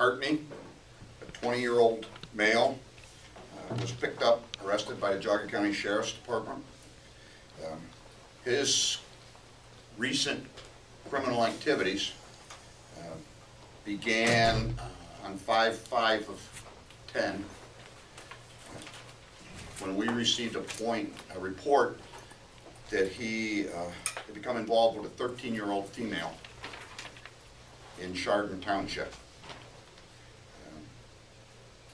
McCarty, a 20-year-old male, was picked up, arrested by the Geauga County Sheriff's Department. His recent criminal activities began on 5/5/10 when we received a report that he had become involved with a 13-year-old female in Chardon Township.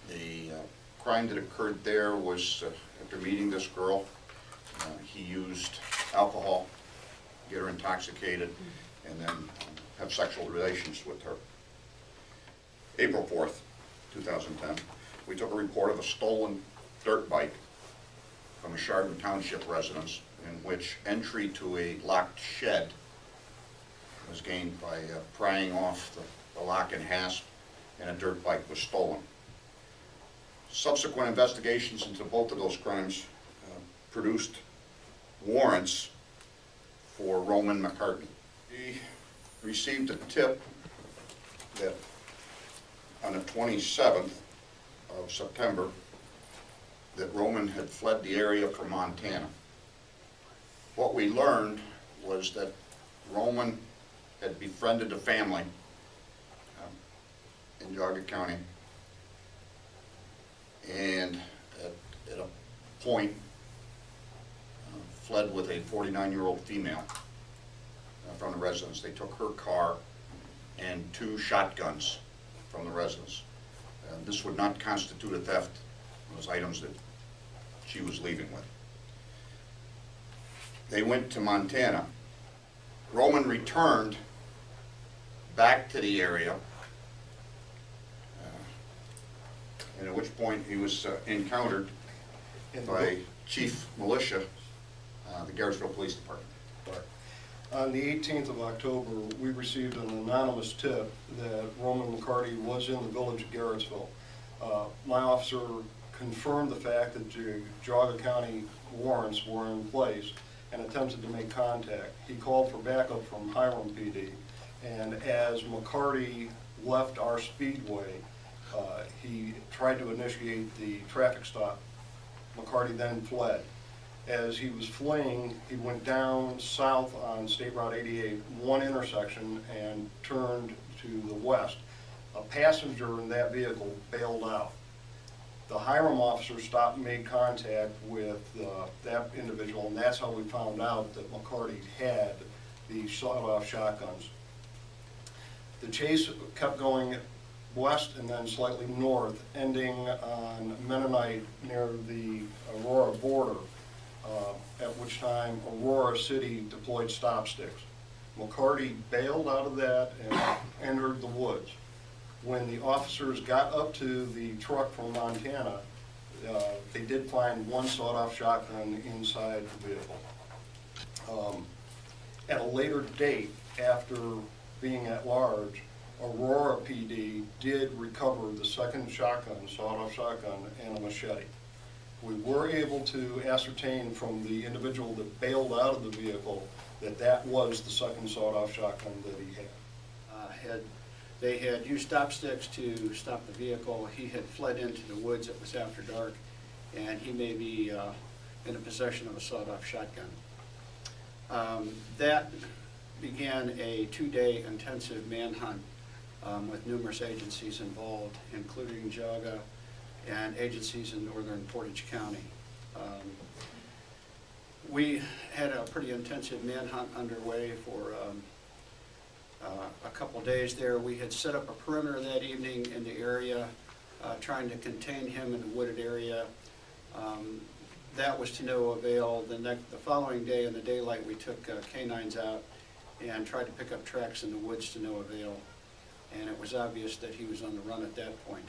The crime that occurred there was after meeting this girl, he used alcohol, get her intoxicated, and then have sexual relations with her. April 4th, 2010, we took a report of a stolen dirt bike from a Chardon Township residence in which entry to a locked shed was gained by prying off the lock and hasp, and a dirt bike was stolen. Subsequent investigations into both of those crimes produced warrants for Roman McCarty. He received a tip that on the 27th of September that Roman had fled the area for Montana. What we learned was that Roman had befriended a family in Geauga County, and at a point fled with a 49-year-old female from the residence. They took her car and 2 shotguns from the residence. This would not constitute a theft, those items that she was leaving with. They went to Montana. Roman returned back to the area, and at which point he was encountered by Chief Milicia, the Garrettsville Police Department. On the 18th of October, we received an anonymous tip that Roman McCarty was in the village of Garrettsville. My officer confirmed the fact that Geauga County warrants were in place and attempted to make contact. He called for backup from Hiram PD, and as McCarty left our speedway, he tried to initiate the traffic stop. McCarty then fled. As he was fleeing, he went down south on State Route 88, one intersection, and turned to the west. A passenger in that vehicle bailed out. The Hiram officer stopped and made contact with that individual, and that's how we found out that McCarty had the sawed-off shotguns. The chase kept going west and then slightly north, ending on Mennonite near the Aurora border, at which time Aurora City deployed stop sticks. McCarty bailed out of that and entered the woods. When the officers got up to the truck from Montana, they did find 1 sawed-off shotgun inside the vehicle. At a later date, after being at large, Aurora PD did recover the 2nd shotgun, sawed-off shotgun, and a machete. We were able to ascertain from the individual that bailed out of the vehicle that that was the 2nd sawed-off shotgun that he had. They had used stop sticks to stop the vehicle. He had fled into the woods. It was after dark, and he may be in a possession of a sawed-off shotgun. That began a 2-day intensive manhunt with numerous agencies involved, including Geauga and agencies in northern Portage County. We had a pretty intensive manhunt underway for a couple days there. We had set up a perimeter that evening in the area, trying to contain him in the wooded area. That was to no avail. The following day in the daylight, we took canines out and tried to pick up tracks in the woods to no avail. And it was obvious that he was on the run at that point.